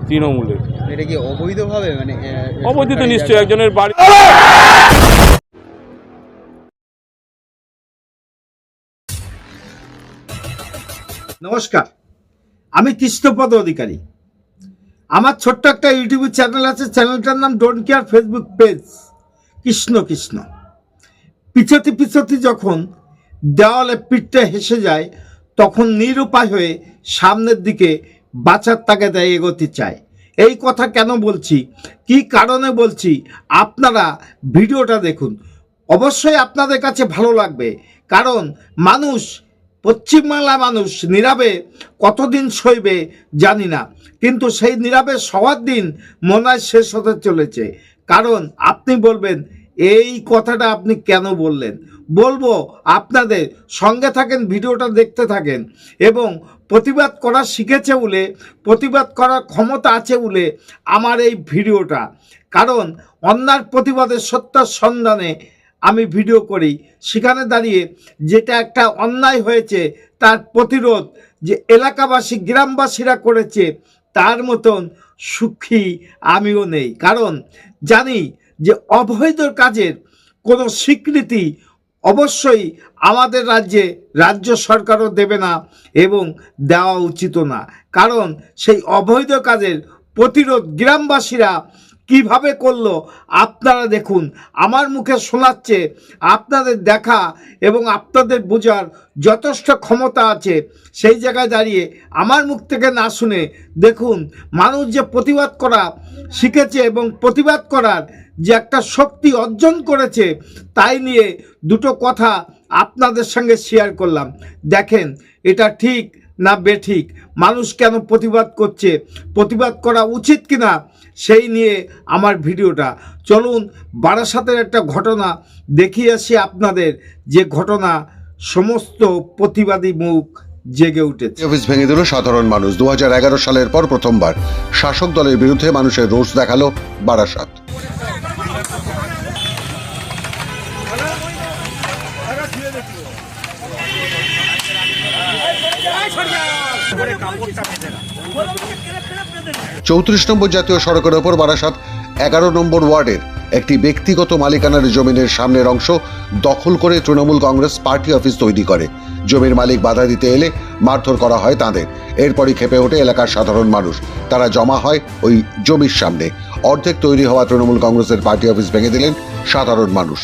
তৃণমূলের। এটা কি অবৈধভাবে মানে অবৈধ তো নিশ্চয়ই, একজনের বাড়ি। নমস্কার, আমি কৃষ্ণপদ অধিকারী। আমার ছোট্ট একটা ইউটিউব চ্যানেল আছে, চ্যানেলটার নাম don't care, Facebook page Krishna Krishna. পিছতি পিছতি যখন দেওয়ালে পিঠটা হেসে যায়, তখন নিরুপায় হয়ে সামনের দিকে বাঁচার তাগাদায় এগোতে চায়। এই কথা কেন বলছি, কি কারণে বলছি, আপনারা ভিডিওটা দেখুন। অবশ্যই আপনাদের কাছে ভালো লাগবে, কারণ মানুষ, পশ্চিমবাংলার মানুষ নীরবে কতদিন সইবে জানি না, কিন্তু সেই নীরবে সবার দিন মনে হয় শেষ হতে চলেছে। কারণ আপনি বলবেন এই কথাটা আপনি কেন বললেন, বলবো আপনাদের সঙ্গে থাকেন, ভিডিওটা দেখতে থাকেন। এবং প্রতিবাদ করা শিখেছে বলে, প্রতিবাদ করার ক্ষমতা আছে বলে আমার এই ভিডিওটা, কারণ অন্যার প্রতিবাদের সত্যের সন্ধানে আমি ভিডিও করি। সেখানে দাঁড়িয়ে যেটা একটা অন্যায় হয়েছে তার প্রতিরোধ যে এলাকাবাসী, গ্রামবাসীরা করেছে, তার মতন সুখী আমিও নেই। কারণ জানি যে অবৈধ কাজের কোনো স্বীকৃতি অবশ্যই আমাদের রাজ্যে রাজ্য সরকারও দেবে না এবং দেওয়া উচিতও না। কারণ সেই অবৈধ কাজের প্রতিরোধ গ্রামবাসীরা কিভাবে করলো আপনারা দেখুন। আমার মুখে শোনাচ্ছে, আপনাদের দেখা এবং আপনাদের বোঝার যথেষ্ট ক্ষমতা আছে। সেই জায়গায় দাঁড়িয়ে আমার মুখ থেকে না শুনে দেখুন মানুষ যে প্রতিবাদ করা শিখেছে এবং প্রতিবাদ করার যে একটা শক্তি অর্জন করেছে, তাই নিয়ে দুটো কথা আপনাদের সঙ্গে শেয়ার করলাম। দেখেন এটা ঠিক না বেঠিক, মানুষ কেন প্রতিবাদ করছে, প্রতিবাদ করা উচিত কিনা, সেই নিয়ে আমার ভিডিওটা। চলুন বারাসাতের একটা ঘটনা দেখিয়ে আসি আপনাদের, যে ঘটনা সমস্ত প্রতিবাদী মুখ জেগে উঠেছে। অফিস ভেঙে দিল সাধারণ মানুষ। 2011 সালের পর প্রথমবার শাসক দলের বিরুদ্ধে মানুষের রোষ দেখালো বারাসাত। চৌত্রিশ নম্বর জাতীয় সড়কের ওপর বারাসাত 11 নম্বর ওয়ার্ডের একটি ব্যক্তিগত মালিকানার জমিনের সামনের অংশ দখল করে তৃণমূল কংগ্রেস পার্টি অফিস তৈরি করে। জমির মালিক বাধা দিতে এলে মারধর করা হয় তাদের। এরপরই ক্ষেপে ওঠে এলাকার সাধারণ মানুষ। তারা জমা হয় ওই জমির সামনে। অর্ধেক তৈরি হওয়া তৃণমূল কংগ্রেসের পার্টি অফিস ভেঙে দিলেন সাধারণ মানুষ।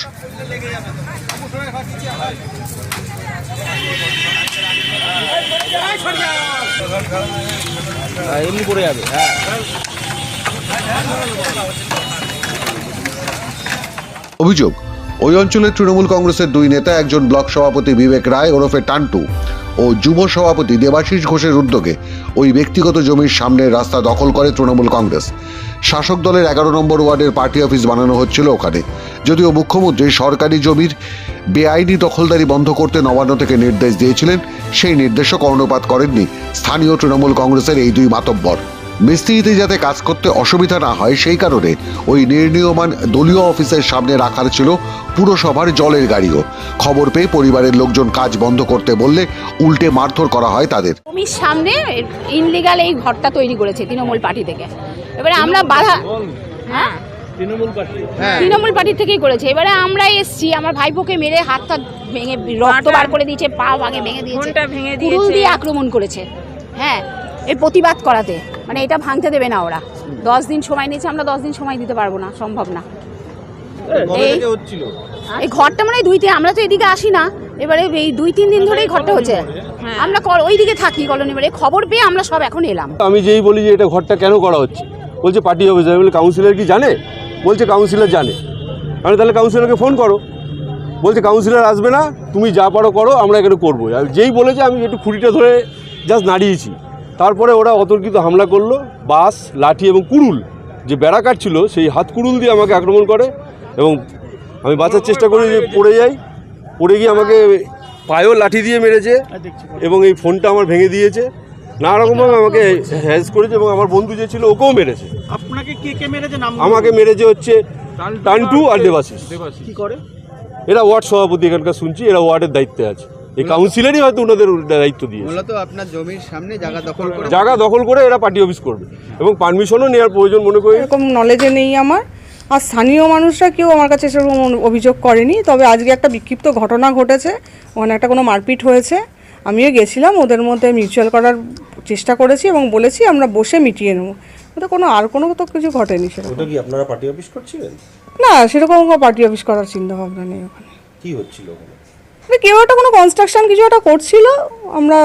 অভিযোগ, ওই অঞ্চলের তৃণমূল কংগ্রেসের দুই নেতা, একজন ব্লক সভাপতি বিবেক রায় ওরফে টান্টু ও যুব সভাপতি দেবাশিস ঘোষের উদ্যোগে ওই ব্যক্তিগত জমির সামনের রাস্তা দখল করে তৃণমূল কংগ্রেস। শাসক দলের 11 নম্বর ওয়ার্ডের পার্টি অফিস বানানো হচ্ছিল ওখানে। যদিও মুখ্যমন্ত্রী সরকারি জমির বেআইনি দখলদারি বন্ধ করতে নবান্ন থেকে নির্দেশ দিয়েছিলেন, সেই নির্দেশও কর্ণপাত করেননি স্থানীয় তৃণমূল কংগ্রেসের এই দুই মাতব্বর। মিস্ত্রিতে যাতে কাজ করতে অসুবিধা না হয় সেই কারণে ওই নির্ণীয়মান দলীয় অফিসের সামনে রাখার ছিল পুরসভার জলের গাড়িও। খবর পেয়ে পরিবারের লোকজন কাজ বন্ধ করতে বললে উল্টে মারধর করা হয় তাদের। জমির সামনে ইনলিগাল এই ঘরটা তৈরি করেছে তৃণমূল পার্টি থেকে। এবারে আমরা বাধা, হ্যাঁ তৃণমূল পার্টি থেকেই করেছে। এবারে আমরা এসছি, আমার ভাইপোকে মেরে হাতটা ভেঙে রক্ত বার করে দিয়েছে, পা ভাঙে ভেঙে দিয়েছে, কুড়ুল দিয়ে আক্রমণ করেছে। হ্যাঁ, এই প্রতিবাদ করাতে, মানে এটা ভাঙতে দেবে না ওরা। 10 দিন সময় নিয়েছে, আমরা 10 দিন সময় দিতে পারবো না, সম্ভব না। এই ঘরটা মানে 2-3, আমরা তো এদিকে আসি না, এবারে এই 2-3 দিন ধরে এই ঘরটা হচ্ছে। আমরা ওই দিকে থাকি কলোনি, এবারে খবর পেয়ে আমরা সব এখন এলাম। আমি যেই বলি যে এটা ঘরটা কেন করা হচ্ছে, বলছে পার্টি অফিস। আমি বলি কাউন্সিলর কি জানে? বলছে কাউন্সিলর জানে। আমি তাহলে কাউন্সিলরকে ফোন করো। বলছে কাউন্সিলর আসবে না, তুমি যা পারো করো, আমরা এখানে করবো। যেই বলেছে আমি একটু খুঁটিটা ধরে জাস্ট নাড়িয়েছি, তারপরে ওরা অতর্কিত হামলা করলো। বাঁশ, লাঠি এবং কুড়ুল, যে বেড়া কাটছিল সেই হাত কুড়ুল দিয়ে আমাকে আক্রমণ করে এবং আমি বাঁচার চেষ্টা করি, যে পড়ে যাই। পড়ে গিয়ে আমাকে পায়েও লাঠি দিয়ে মেরেছে এবং এই ফোনটা আমার ভেঙে দিয়েছে। নানা রকমভাবে আমাকে হ্যারাস করেছে এবং আমার বন্ধু যে ছিল ওকেও মেরেছে। আপনাকে কে মেরেছে? আমাকে মেরেছে হচ্ছে টান্টু আর দেবাশিস। কি করে এরা ওয়ার্ড সভাপতি এখানকার, শুনছি এরা ওয়ার্ডের দায়িত্বে আছে। এই কাউন্সিলরই হয়তো ওনাদের দায়িত্ব দিয়েছে। মূলত আপনার জমির সামনে জায়গা দখল করে জায়গা দখল করে এরা পার্টি অফিস করবে এবং পারমিশনও নেওয়ার প্রয়োজন মনে করি। এরকম নলেজে নেই আমার, আর স্থানীয় মানুষরা কেউ আমার কাছে সেরকম অভিযোগ করেনি। তবে আজকে একটা বিক্ষিপ্ত ঘটনা ঘটেছে, ওখানে একটা কোনো মারপিট হয়েছে, আমিও গেছিলাম, ওদের মধ্যে মিউচুয়াল করার চেষ্টা করেছি এবং বলেছি আমরা বসে মিটিয়ে নেবো। ওটা কোনো তো কিছু ঘটেনি সেরকম। ওটা কি আপনারা পার্টি অফিস করছিলেন? না, সেরকম পার্টি অফিস করার চিন্তা ভাবনা নেই ওখানে। কি হচ্ছিল ওখানে? কেউ একটা কোনো কনস্ট্রাকশন কিছু একটা করছিল, আমরা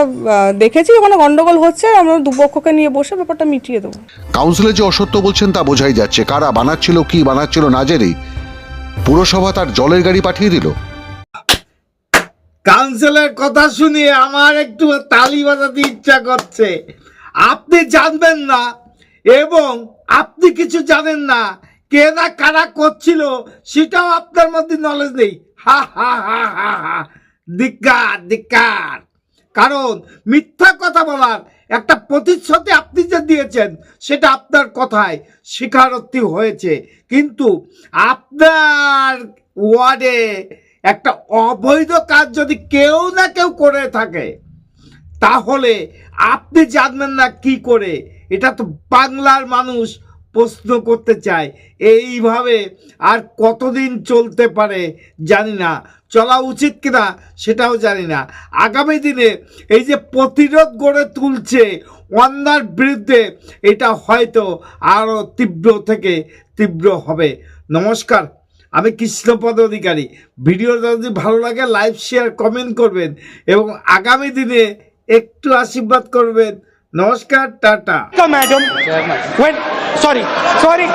দেখেছি ওখানে গন্ডগোল হচ্ছে, আমরা দুপক্ষকে নিয়ে বসে ব্যাপারটা মিটিয়ে দেবো। কাউন্সিলর যে অসত্য বলছেন তা বোঝাই যাচ্ছে। কারা বানাচ্ছিল কি বানাচ্ছিল না জেনেই পুরসভা তার জলের গাড়ি পাঠিয়ে দিল। কাউন্সিলের কথা শুনিয়ে আমার একটু তালি বাজাতে ইচ্ছা করছে। আপনি জানবেন না এবং আপনি কিছু জানেন না, কে না কারা করছিল সেটাও আপনার মধ্যে নলেজ নেই। হা হা হা হা হা, ধিক্কার ধিক্কার। কারণ মিথ্যা কথা বলার একটা প্রতিশ্রুতি আপনি যে দিয়েছেন সেটা আপনার কথায় স্বীকারোক্তি হয়েছে, কিন্তু আপনার ওয়ার্ডে একটা অবৈধ কাজ যদি কেউ না কেউ করে থাকে তাহলে আপনি জানবেন না কি করে। এটা তো বাংলার মানুষ প্রশ্ন করতে চায়। এইভাবে আর কতদিন চলতে পারে জানি না, চলা উচিত কিনা সেটাও জানি না। আগামী দিনে এই যে প্রতিরোধ গড়ে তুলছে অন্যার বিরুদ্ধে, এটা হয়তো আরও তীব্র থেকে তীব্র হবে। নমস্কার, আমি কৃষ্ণপদ অধিকারী। ভিডিওটা যদি ভালো লাগে লাইক শেয়ার কমেন্ট করবেন এবং আগামী দিনে একটু আশীর্বাদ করবেন। নমস্কার, টাটা। Madam, when sorry.